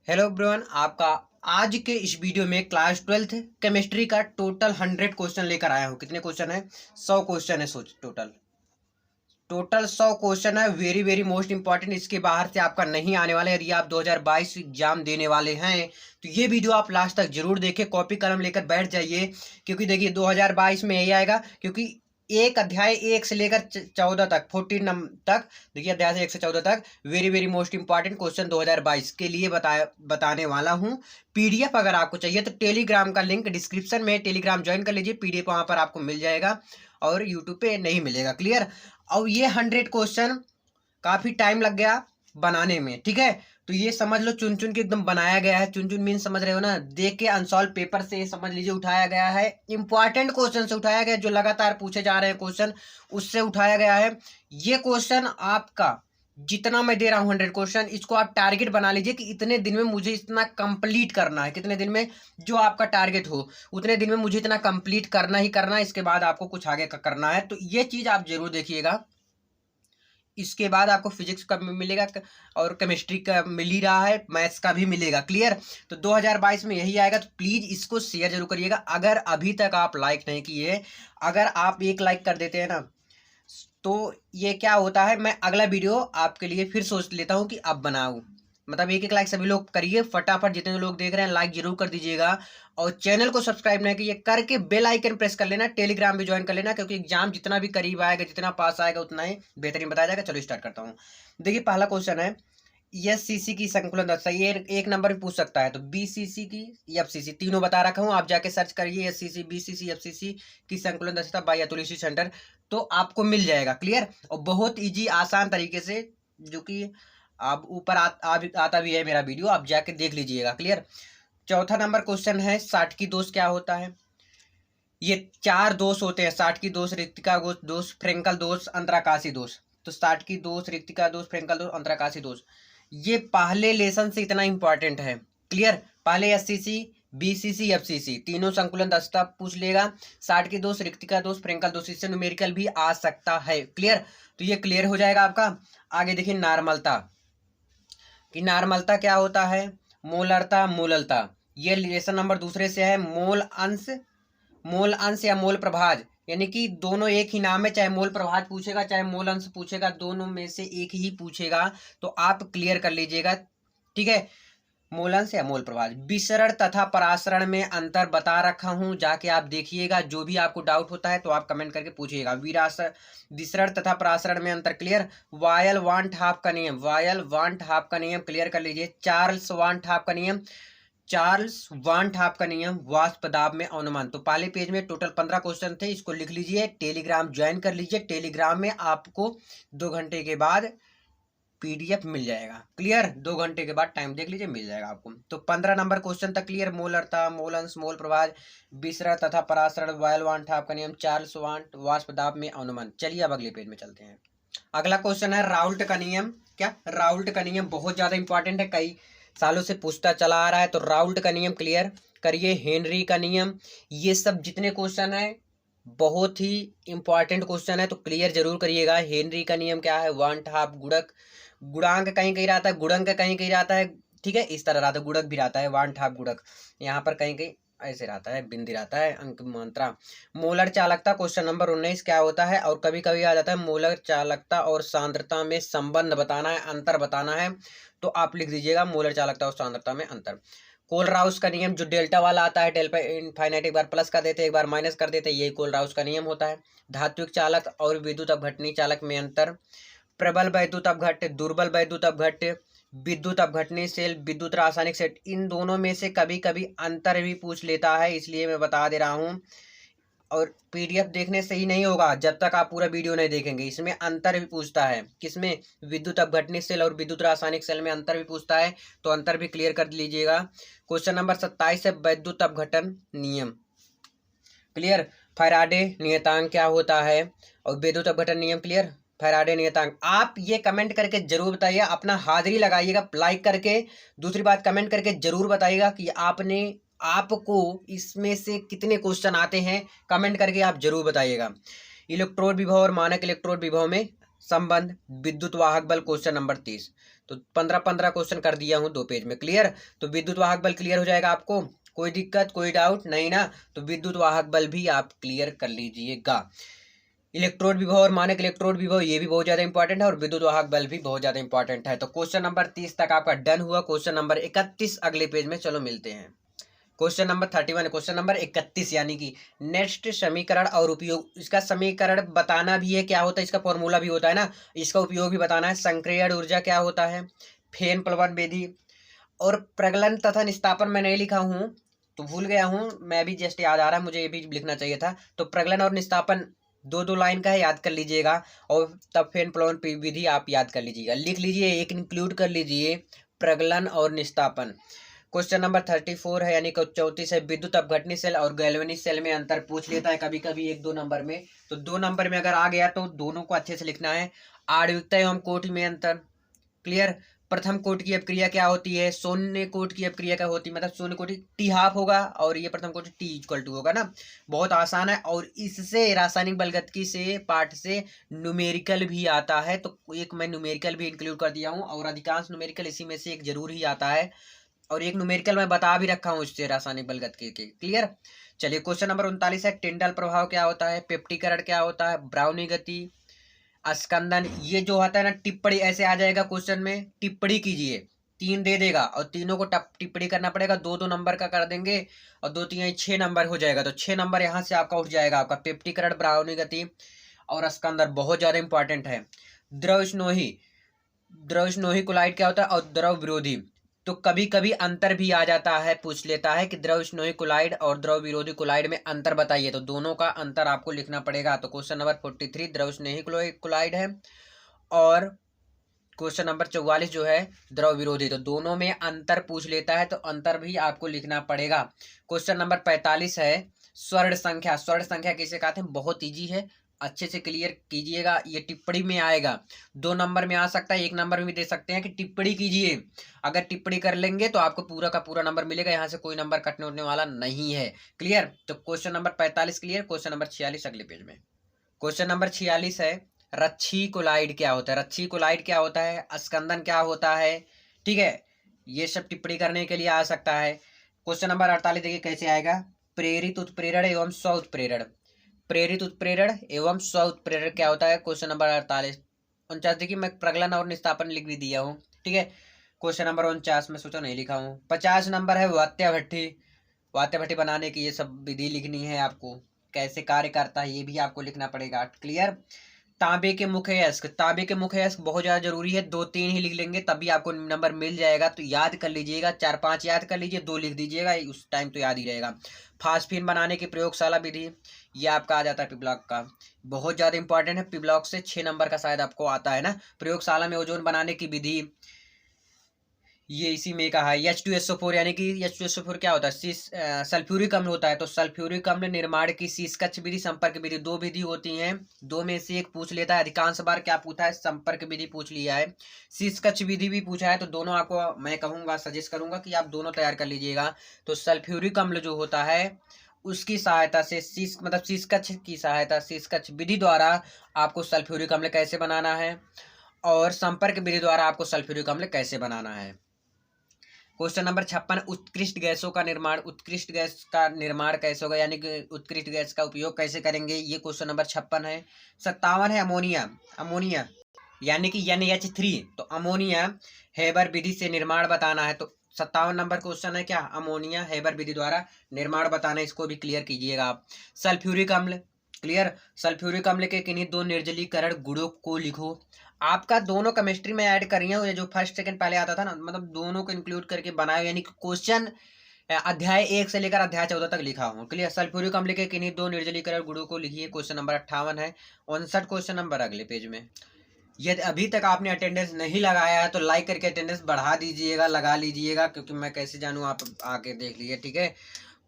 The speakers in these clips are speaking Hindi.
हेलो एवरीवन, आपका आज के इस वीडियो में क्लास 12th केमिस्ट्री का टोटल 100 क्वेश्चन लेकर आया हूँ। कितने क्वेश्चन है? 100 क्वेश्चन है। सोच, टोटल टोटल 100 क्वेश्चन है। Very very most important. इसके बाहर से आपका नहीं आने वाले। यदि आप 2022 एग्जाम देने वाले हैं तो ये वीडियो आप लास्ट तक जरूर देखें। कॉपी कलम लेकर बैठ जाइए, क्योंकि देखिए 2022 में यही आएगा। क्योंकि एक अध्याय 1 से लेकर 14 तक, 14 नंबर तक, देखिए अध्याय से 1 से 14 तक very very most important question 2022 के लिए बताने वाला हूँ। पीडीएफ अगर आपको चाहिए तो टेलीग्राम का लिंक डिस्क्रिप्शन में, टेलीग्राम ज्वाइन कर लीजिए। पीडीएफ वहां पर आपको मिल जाएगा और यूट्यूब पे नहीं मिलेगा। क्लियर? और ये 100 क्वेश्चन काफी टाइम लग गया बनाने में, ठीक है? तो ये समझ लो चुन चुन के एकदम बनाया गया है। चुन चुन मीन समझ रहे हो ना? देख के अनसॉल्व पेपर से समझ लीजिए उठाया गया है। इंपॉर्टेंट क्वेश्चन से उठाया गया, जो लगातार पूछे जा रहे हैं क्वेश्चन, उससे उठाया गया है। ये क्वेश्चन आपका जितना मैं दे रहा हूँ 100 क्वेश्चन, इसको आप टारगेट बना लीजिए कि इतने दिन में मुझे इतना कंप्लीट करना है। कितने दिन में? जो आपका टारगेट हो उतने दिन में मुझे इतना कंप्लीट करना ही करना है। इसके बाद आपको कुछ आगे का करना है। तो ये चीज आप जरूर देखिएगा। इसके बाद आपको फिजिक्स का मिलेगा और केमिस्ट्री का मिल ही रहा है, मैथ्स का भी मिलेगा। क्लियर? तो 2022 में यही आएगा। तो प्लीज इसको शेयर जरूर करिएगा। अगर अभी तक आप लाइक नहीं किए, अगर आप एक लाइक कर देते हैं ना, तो ये क्या होता है, मैं अगला वीडियो आपके लिए फिर सोच लेता हूँ कि अब बनाऊँ। मतलब एक एक लाइक सभी लोग करिए फटाफट। जितने लोग देख रहे हैं लाइक जरूर कर दीजिएगा, और चैनल को सब्सक्राइब नहीं किए करके बेल आइकन प्रेस कर लेना। टेलीग्राम भी ज्वाइन कर लेना, क्योंकि एग्जाम जितना भी करीब आएगा, जितना पास आएगा, उतना ही बेहतरीन बताया जाएगा। चलो स्टार्ट करता हूँ। देखिए पहला क्वेश्चन है, एससीसी की संकुलन दशा। ये एक नंबर भी पूछ सकता है। तो बीसीसी की, एफसीसी, तीनों बता रखा हूँ। आप जाके सर्च करिए एससीसी, बीसीसी, एफसीसी की संकुलन दशा बाय अतुल सेंटर, तो आपको मिल जाएगा। क्लियर? और बहुत इजी आसान तरीके से, जो कि आप ऊपर आता भी है मेरा वीडियो, आप जाके देख लीजिएगा। क्लियर? चौथा नंबर क्वेश्चन है, 60 की दोष क्या होता है? ये 4 दोष होते हैं। 60 की दोष, रिक्तिका दोष, फ्रेंकल दोष, अंतराकाशी दोष। तो 60 की दोष, रिक्तिका दोष, फ्रेंकल दोष, अंतराकाशी दोष, ये पहले लेसन से इतना इंपॉर्टेंट है। क्लियर? पहले एससीसी, बीसीसी, एफसीसी तीनों संकुलन दस्ता पूछ लेगा। 60 की दोष, रिक्तिका दोष, फ्रेंकल दोष, इससे न्यूमेरिकल भी आ सकता है। क्लियर? तो ये क्लियर हो जाएगा आपका। आगे देखिए नॉर्मलता कि नॉर्मलता क्या होता है? मोलरता, मोललता। ये लेसन नंबर दूसरे से है। मोल अंश या मोल प्रभाज, यानी कि दोनों एक ही नाम है। चाहे मोल प्रभाज पूछेगा, चाहे मोल अंश पूछेगा, दोनों में से एक ही पूछेगा। तो आप क्लियर कर लीजिएगा, ठीक है? मोल अंश या मोल प्रभाज। विसरण तथा परासरण में अंतर बता रखा हूं, जाके आप देखिएगा। जो भी आपको डाउट होता है तो आप कमेंट करके पूछिएगा। विसरण तथा परासरण में अंतर। क्लियर? वायल वांट हाफ का नियम, वायल वांट हाफ का नियम क्लियर कर लीजिए। चार्ल्स वांट हाफ का नियम, चार्ल्स वांट हाफ का नियम। वाष्प दाब में अनुमान। तो पहले पेज में टोटल 15 क्वेश्चन थे, इसको लिख लीजिए। टेलीग्राम ज्वाइन कर लीजिए। टेलीग्राम में आपको 2 घंटे के बाद पीडीएफ मिल जाएगा। क्लियर? 2 घंटे के बाद टाइम देख लीजिए, मिल जाएगा आपको। तो 15 नंबर क्वेश्चन तक क्लियर। मोलरता, मोल अंश, मोल प्रभाज, विसरण तथा परासरण, वायल वांट हाफ का नियम, चार्ल्स वांट, वाष्प दाब में अनुमान। चलिए अब अगले पेज में चलते हैं। अगला क्वेश्चन है राउल्ट का नियम। क्या? राउल्ट का नियम बहुत ज्यादा इंपॉर्टेंट है, कई सालों से पूछता चला आ रहा है। तो राउल्ट का नियम क्लियर करिए। हेनरी का नियम, ये सब जितने क्वेश्चन है बहुत ही इंपॉर्टेंट क्वेश्चन है, तो क्लियर जरूर करिएगा। हेनरी का नियम क्या है? वांट हाफ गुणक, गुणांक कहीं कहीं रहता है, गुणक कहीं कहीं रहता है, ठीक है? इस तरह रहता है, गुणक भी रहता है, वांट हाफ गुणक। यहाँ पर कहीं कहीं ऐसे रहता है, बिंदी रहता है, अंक मात्रा। मोलर चालकता क्वेश्चन नंबर 19 क्या होता है? और कभी कभी आ जाता है मोलर चालकता और सांद्रता में संबंध बताना है, अंतर बताना है। तो आप लिख दीजिएगा मोलर चालकता और सांद्रता में अंतर। कोलराउस का नियम, जो डेल्टा वाला आता है, डेल्टा इनफाइनाइट, एक बार प्लस कर देते एक बार माइनस कर देते, यही कोलराउस का नियम होता है। धात्विक चालक और विद्युत अपघटनी चालक में अंतर। प्रबल वैद्युत अपघट्य, दुर्बल वैद्युत अपघट्य, विद्युत अपघटनी सेल, विद्युत रासायनिक सेट, इन दोनों में से कभी कभी अंतर भी पूछ लेता है, इसलिए मैं बता दे रहा हूँ। और पीडीएफ देखने से ही नहीं होगा जब तक आप पूरा वीडियो नहीं देखेंगे। इसमें अंतर भी पूछता है। किसमें? विद्युत अपघटनी सेल और विद्युत रासायनिक सेल में अंतर भी पूछता है, तो अंतर भी क्लियर कर लीजिएगा। क्वेश्चन नंबर 27 है वैद्युत अपघटन नियम। क्लियर? फैराडे नियतांक क्या होता है और विद्युत अपघटन नियम। क्लियर? फैराडे नियतांक। आप ये कमेंट करके जरूर बताइए, अपना हाजिरी लगाइएगा लाइक करके। दूसरी बात, कमेंट करके जरूर बताइएगा कि आपको इसमें से कितने क्वेश्चन आते हैं। कमेंट करके आप जरूर बताइएगा। इलेक्ट्रोड विभव और मानक इलेक्ट्रोड विभव में संबंध, विद्युत वाहक बल क्वेश्चन नंबर 30। तो 15-15 क्वेश्चन कर दिया हूँ 2 पेज में। क्लियर? तो विद्युत वाहक बल क्लियर हो जाएगा आपको, कोई दिक्कत कोई डाउट नहीं ना? तो विद्युत वाहक बल भी आप क्लियर कर लीजिएगा। इलेक्ट्रोड विभव और मानक इलेक्ट्रोड विभव ये भी बहुत ज्यादा इंपॉर्टेंट है, और विद्युत वाहक बल भी बहुत ज्यादा इंपॉर्टेंट है। तो क्वेश्चन नंबर 30 तक आपका डन हुआ। क्वेश्चन नंबर 31 अगले पेज में, चलो मिलते हैं। क्वेश्चन नंबर 31, क्वेश्चन नंबर 31 यानी कि नेक्स्ट समीकरण और उपयोग। इसका समीकरण बताना भी है क्या होता है, इसका फॉर्मूला भी होता है ना, इसका उपयोग भी बताना है। संक्रियण ऊर्जा क्या होता है, फेन प्लवन विधि, और प्रगलन तथा निस्तापन मैं नहीं लिखा हूँ तो भूल गया हूँ मैं भी, जस्ट याद आ रहा है, मुझे ये भी लिखना चाहिए था। तो प्रगलन और निस्तापन 2-2 लाइन का है, याद कर लीजिएगा। और तब फेन प्लवन विधि आप याद कर लीजिएगा, लिख लीजिए, एक इंक्लूड कर लीजिए, प्रगलन और निस्तापन। क्वेश्चन नंबर 34 है, यानी कि 34 है। विद्युत अपघटनी सेल और गैल्वेनिक सेल में अंतर पूछ लेता है कभी कभी 1-2 नंबर में। तो 2 नंबर में अगर आ गया तो दोनों को अच्छे से लिखना है। आणविकता एवं कोटि में अंतर। क्लियर? प्रथम कोटि की अपक्रिया क्या होती है, शून्य कोटि की अपक्रिया क्या होती है, मतलब शून्य कोटि टी हाफ होगा और ये प्रथम कोटि टी इक्वल टू होगा ना। बहुत आसान है, और इससे रासायनिक बलगतिकी से पार्ट से न्यूमेरिकल भी आता है, तो एक मैं न्यूमेरिकल भी इंक्लूड कर दिया हूँ, और अधिकांश न्यूमेरिकल इसी में से एक जरूर ही आता है, और एक न्यूमेरिकल मैं बता भी रखा हूँ इससे रासायनिक बलगतिकी के। क्लियर? चलिए क्वेश्चन नंबर 39 है। टिंडल प्रभाव क्या होता है, पेप्टीकरण क्या होता है, ब्राउनी गति, अस्कंदन। ये जो होता है ना, टिप्पणी ऐसे आ जाएगा क्वेश्चन में, टिप्पणी कीजिए, 3 दे देगा और तीनों को टिप्पणी करना पड़ेगा। 2-2 नंबर का कर देंगे और 2-3 6 नंबर हो जाएगा। तो 6 नंबर यहाँ से आपका उठ जाएगा। आपका पेप्टीकरण, ब्राउनी गति और अस्कंदन बहुत ज्यादा इंपॉर्टेंट है। द्रव स्नोही कोलाइड क्या होता है, और द्रव विरोधी। तो कभी कभी अंतर भी आ जाता है, पूछ लेता है कि द्रव स्नोही कोलाइड और द्रव विरोधी कोलाइड में अंतर बताइए, तो दोनों का अंतर आपको लिखना पड़ेगा। तो क्वेश्चन नंबर 43 द्रव स्नेही कोलाइड है, और क्वेश्चन नंबर 44 जो है द्रव विरोधी। तो दोनों में अंतर पूछ लेता है, तो अंतर भी आपको लिखना पड़ेगा। क्वेश्चन नंबर 45 है। स्वर्ण संख्या। स्वर्ण संख्या किसे कहते हैं, बहुत ईजी है, अच्छे से क्लियर कीजिएगा। ये टिप्पणी में आएगा, 2 नंबर में आ सकता है, 1 नंबर में भी दे सकते हैं कि टिप्पणी कीजिए। अगर टिप्पणी कर लेंगे तो आपको पूरा का पूरा नंबर मिलेगा, यहाँ से कोई नंबर कटने उठने वाला नहीं है। क्लियर? तो question number 45 clear. Question number 46 अगले पेज में। क्वेश्चन नंबर 46 है। रच्छी कोलाइड क्या होता है, रच्छी कोलाइड क्या होता है, अस्कंदन क्या होता है। ठीक है, ये सब टिप्पणी करने के लिए आ सकता है। क्वेश्चन नंबर 48 देखिए कैसे आएगा। प्रेरित उत्प्रेरण एवं स्व उत्प्रेरण। प्रेरित उत्प्रेरण एवं स्व उत्प्रेरण क्या होता है, क्वेश्चन नंबर 48। 49 देखिए, मैं प्रगलन और निस्तापन लिख भी दिया हूँ। ठीक है, क्वेश्चन नंबर 49 में सोचा नहीं लिखा हूँ। 50 नंबर है वात्या भट्ठी। वात्या भट्ठी बनाने की ये सब विधि लिखनी है आपको, कैसे कार्य करता है ये भी आपको लिखना पड़ेगा। क्लियर? तांबे के मुख्य अयस्क। तांबे के मुख्य अयस्क बहुत ज्यादा जरूरी है, 2-3 ही लिख लेंगे तभी आपको नंबर मिल जाएगा। तो याद कर लीजिएगा, 4-5 याद कर लीजिए, 2 लिख दीजिएगा, उस टाइम तो याद ही रहेगा। फास्फीन बनाने की प्रयोगशाला विधि, ये आपका आ जाता है पिब्लॉक का, बहुत ज्यादा इंपॉर्टेंट है। पिब्लॉक से 6 नंबर का शायद आपको आता है ना। प्रयोगशाला में ओजोन बनाने की विधि, ये इसी में कहा है। H2SO4 यानी कि H2SO4 क्या होता है, सल्फ्यूरिक अम्ल होता है। तो सल्फ्यूरिक अम्ल निर्माण की शीर्षकच्छ विधि, संपर्क विधि, 2 विधि होती हैं, 2 में से एक पूछ लेता है। अधिकांश बार क्या पूछा है, संपर्क विधि पूछ लिया है, शीर्षकच्छ विधि भी पूछा है। तो दोनों आपको मैं कहूंगा, सजेस्ट करूंगा कि आप दोनों तैयार कर लीजिएगा। तो सल्फ्यूरिक अम्ल जो होता है उसकी सहायता से मतलब शीर्षकच्छ की सहायता, शीर्षकच्छ विधि द्वारा आपको सल्फ्यूरिक अम्ल कैसे बनाना है, और संपर्क विधि द्वारा आपको सल्फ्यूरिक अम्ल कैसे बनाना है। क्वेश्चन नंबर 56, उत्कृष्ट गैसों का निर्माण। उत्कृष्ट गैस का निर्माण कैसे होगा, यानी कि उत्कृष्ट गैस का उपयोग कैसे करेंगे, ये क्वेश्चन नंबर 56 है। 57 है अमोनिया। अमोनिया यानी कि NH3, तो अमोनिया हेबर विधि से निर्माण बताना है। तो 57 नंबर क्वेश्चन है क्या, अमोनिया हेबर विधि द्वारा निर्माण बताना, इसको भी क्लियर कीजिएगा आप। सल्फ्यूरिक अम्ल। क्लियर? सल्फ्यूरिक अम्ल के किन्हीं 2 निर्जलीकरण गुणों को लिखो। आपका दोनों केमिस्ट्री में ऐड करी है, जो फर्स्ट सेकंड पहले आता था ना, मतलब दोनों को इंक्लूड करके बनाए, यानी कि क्वेश्चन अध्याय 1 से लेकर अध्याय 14 तक लिखा हूँ। क्लियर? सल्फ्यूरिक अम्ल के किन्हीं 2 निर्जलीकरण गुणों को लिखिए, क्वेश्चन नंबर 58 है। 59 क्वेश्चन नंबर अगले पेज में। यदि अभी तक आपने अटेंडेंस नहीं लगाया है तो लाइक करके अटेंडेंस बढ़ा दीजिएगा, लगा लीजिएगा, क्योंकि मैं कैसे जानूँ, आप आके देख लीजिए। ठीक है?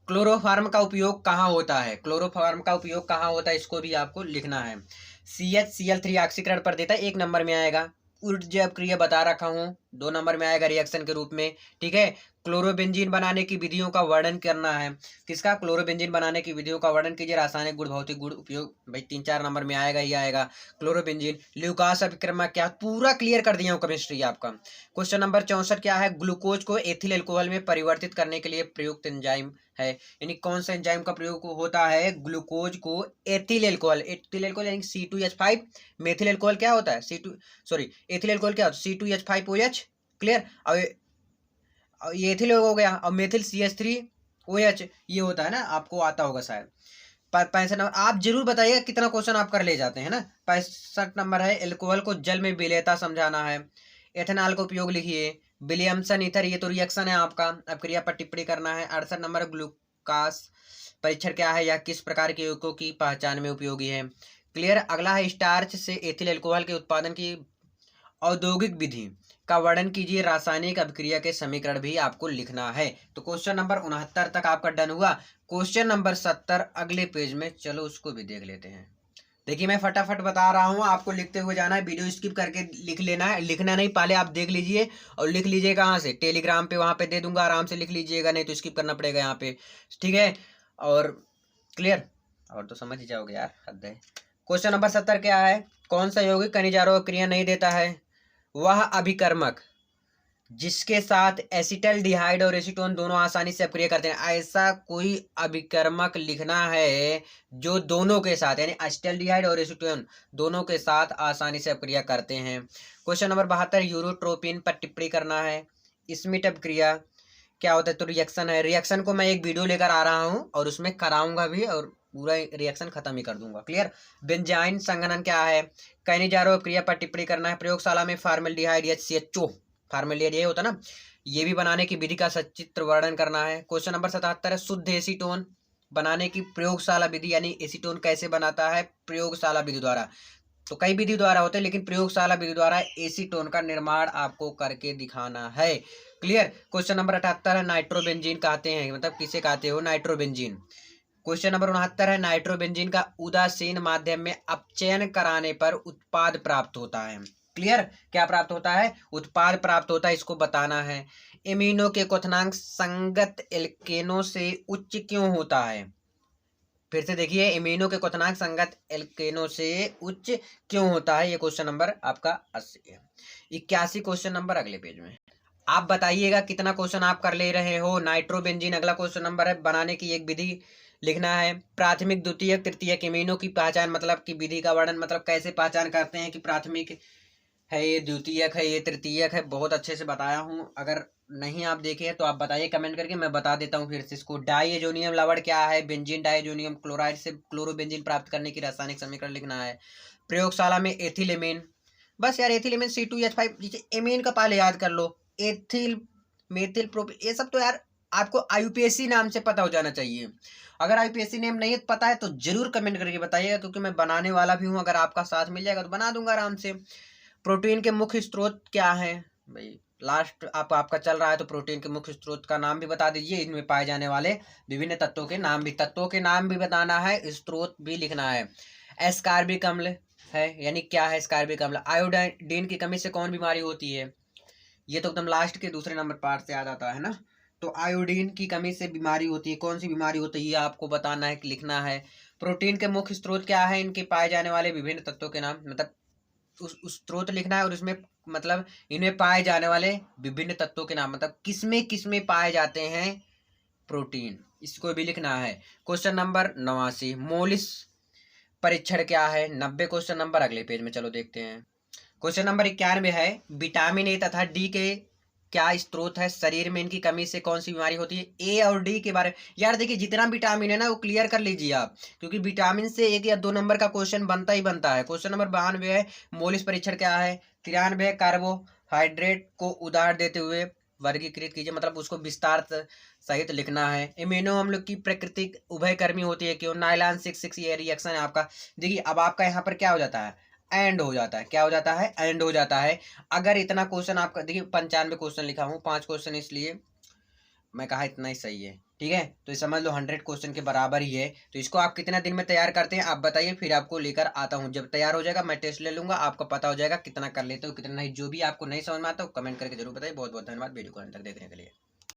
क्लोरोफार्म का उपयोग कहाँ होता है, क्लोरोफार्म का उपयोग कहाँ होता है, इसको भी आपको लिखना है। CHCl3 ऑक्सीकरण पर देता है, 1 नंबर में आएगा। ऊर्जा अपक्रिया बता रखा हूँ, 2 नंबर में आएगा रिएक्शन के रूप में। ठीक है, क्लोरोबेंजीन बनाने की विधियों का वर्णन करना है। किसका? क्लोरोबेंजीन बनाने की विधियों का वर्णन कीजिए। रासायनिक गुण, भौतिक गुण, उपयोग। भाई 3-4 नंबर में आएगा ही आएगा क्लोरोबेंजीन। ल्यूकास अभिक्रिया क्या? पूरा क्लियर कर दिया हूँ केमिस्ट्री आपका। क्वेश्चन नंबर 64 क्या है? ग्लूकोज को एथिल एल्कोहल में परिवर्तित करने के लिए प्रयुक्त एंजाइम है। यानी कौन सा एंजाइम का प्रयोग होता है? ग्लूकोज को एथिल एल्कोहल, एथिल एल्कोहल यानी C2H5। मेथिल एल्कोहल क्या होता है? एथिल एल्कोहल क्या होता है? C2H5OH। क्लियर। अब ये एथिल हो गया, और मेथिल CH3OH ये होता है ना, आपको आता होगा शायद। 65 नंबर, आप जरूर बताइएगा कितना क्वेश्चन आप कर ले जाते हैं ना। 65 नंबर है एल्कोहल को जल में विलेयता समझाना है। एथेनॉल का उपयोग लिखिए। विलियमसन ईथर, ये तो रिएक्शन है आपका, अब क्रिया पर टिप्पणी करना है। 68 नंबर ग्लूकास परीक्षण क्या है या किस प्रकार के यौगिकों की पहचान में उपयोगी है। क्लियर। अगला है स्टार्च से एथिल एल्कोहल के उत्पादन की औद्योगिक विधि का वर्णन कीजिए। रासायनिक अभिक्रिया के समीकरण भी आपको लिखना है। तो क्वेश्चन नंबर 69 तक आपका डन हुआ। क्वेश्चन नंबर 70 अगले पेज में, चलो उसको भी देख लेते हैं। देखिए मैं फटाफट बता रहा हूँ, आपको लिखते हुए जाना है, वीडियो स्किप करके लिख लेना है। लिखना नहीं, पहले आप देख लीजिए और लिख लीजिए कहाँ से, टेलीग्राम पे, वहाँ पे दे दूंगा, आराम से लिख लीजिएगा, नहीं तो स्किप करना पड़ेगा यहाँ पे। ठीक है, और क्लियर, और तो समझ ही जाओगे यार, हद है। क्वेश्चन नंबर 70 क्या है? कौन सा यौगिक खनिजारों क्रिया नहीं देता है? वह अभिकर्मक जिसके साथ एसिटल्डिहाइड और एसीटोन दोनों आसानी से अपक्रिया करते हैं। ऐसा कोई अभिकर्मक लिखना है जो दोनों के साथ, यानी एसिटल्डिहाइड और एसीटोन दोनों के साथ आसानी से अपक्रिया करते हैं। क्वेश्चन नंबर 72 यूरोट्रोपिन पर टिप्पणी करना है। स्मिट अपक्रिया क्या होता है? तो रिएक्शन है। रिएक्शन को मैं एक वीडियो लेकर आ रहा हूँ और उसमें कराऊंगा भी, और पूरा रिएक्शन खत्म ही कर दूंगा। क्लियर। बेंजाइन संघनन क्या है? कैनिजारो क्रिया पर टिप्पणी करना है। प्रयोगशाला में फार्मेल्डिहाइड HCHO, फार्मेल्डिहाइड ये होता है ना, ये भी बनाने की विधि का सचित्र वर्णन करना है। क्वेश्चन नंबर 77 है शुद्ध एसीटोन बनाने की प्रयोगशाला विधि, यानी एसीटोन कैसे बनाता है प्रयोगशाला विधि द्वारा। तो कई विधि द्वारा होते हैं, लेकिन प्रयोगशाला विधि द्वारा एसीटोन का निर्माण आपको करके दिखाना है। क्लियर। क्वेश्चन नंबर 78 है नाइट्रोबेंजीन कहते हैं, मतलब किसे कहते हो? नाइट्रोबेंजीन। क्वेश्चन नंबर 69 है नाइट्रोबेंजीन का उदासीन माध्यम में अपचयन कराने पर उत्पाद प्राप्त होता है। क्लियर। क्या प्राप्त होता है? उत्पाद प्राप्त होता है, इसको बताना है। एमिनो के क्वथनांक संगत एल्केनो से उच्च क्यों होता है? फिर से देखिए, एमिनो के क्वथनांक संगत एल्केनो से उच्च क्यों होता है? ये क्वेश्चन नंबर आपका 80 है। 81 क्वेश्चन नंबर अगले पेज में। आप बताइएगा कितना क्वेश्चन आप कर ले रहे हो। नाइट्रोबेंजीन अगला क्वेश्चन नंबर है, बनाने की एक विधि लिखना है। प्राथमिक, द्वितीयक, तृतीयक एमिनो की पहचान, मतलब कि विधि का वर्णन, मतलब कैसे पहचान करते हैं कि प्राथमिक है ये, द्वितीयक है ये, तृतीयक है। बहुत अच्छे से बताया हूँ, अगर नहीं आप देखे तो आप बताइए कमेंट करके, मैं बता देता हूँ फिर से इसको। डाइएजोनियम लवण क्या है? बेंजीन डाइएजोनियम क्लोराइड से क्लोरोबेंजीन प्राप्त करने की रासायनिक समीकरण लिखना है। प्रयोगशाला में एथिलेमीन, बस यार एथिलेमीन C2H5, एमीन का पहले याद कर लो। एथिल, मेथिल, प्रोप, ये सब तो यार आपको IUPAC नाम से पता हो जाना चाहिए। अगर IUPAC नेम नहीं पता है तो जरूर कमेंट करके बताइएगा, क्योंकि मैं बनाने वाला भी हूँ। अगर आपका साथ मिल जाएगा तो बना दूंगा आराम से। प्रोटीन के मुख्य स्रोत क्या है? भाई लास्ट आपका चल रहा है, तो प्रोटीन के मुख्य स्रोत का नाम भी बता दीजिए। इनमें पाए जाने वाले विभिन्न तत्वों के नाम भी बताना है, स्रोत भी लिखना है। एस्कार्बिक अम्ल है, यानी क्या है एस्कार्बिक अम्ल? आयोडीन की कमी से कौन बीमारी होती है? ये तो एकदम लास्ट के दूसरे नंबर पार्ट से याद आता है ना। तो आयोडीन की कमी से बीमारी होती है, कौन सी बीमारी होती है ये आपको बताना है, लिखना है। प्रोटीन के मुख्य स्रोत क्या है? इनके पाए जाने वाले विभिन्न तत्वों के नाम, मतलब उस स्रोत लिखना है, और उसमें मतलब इनमें पाए जाने वाले विभिन्न तत्वों के नाम, मतलब किसमें पाए जाते हैं प्रोटीन, इसको भी लिखना है। क्वेश्चन नंबर 89 मोलिस परीक्षण क्या है? 90 क्वेश्चन नंबर अगले पेज में, चलो देखते हैं। क्वेश्चन नंबर 91 है विटामिन ए तथा डी के क्या स्रोत है? शरीर में इनकी कमी से कौन सी बीमारी होती है? ए और डी के बारे में यार देखिए, जितना विटामिन है ना वो क्लियर कर लीजिए आप, क्योंकि विटामिन से 1 या 2 नंबर का क्वेश्चन बनता ही बनता है। क्वेश्चन नंबर 92 है मोलिस परीक्षण क्या है? 93 कार्बोहाइड्रेट को उदाहरण देते हुए वर्गीकृत कीजिए, मतलब उसको विस्तार सहित लिखना है। एमिनो अम्ल की प्रकृति उभयकर्मी होती है क्यों? नाइलॉन 6 ये रिएक्शन है आपका। देखिए अब आपका यहाँ पर क्या हो जाता है? एंड हो जाता है। क्या हो जाता है? एंड हो जाता है। अगर इतना क्वेश्चन आपका, देखिए 95 क्वेश्चन लिखा हूँ, 5 क्वेश्चन, इसलिए मैं कहा इतना ही सही है। ठीक है, तो ये समझ लो 100 क्वेश्चन के बराबर ही है। तो इसको आप कितना दिन में तैयार करते हैं आप बताइए, फिर आपको लेकर आता हूँ। जब तैयार हो जाएगा मैं टेस्ट ले लूंगा, आपको पता हो जाएगा कितना कर लेते हो कितना नहीं। जो भी आपको नहीं समझ में आता हो कमेंट करके जरूर बताइए। बहुत बहुत धन्यवाद वीडियो को अंत तक देखने के लिए।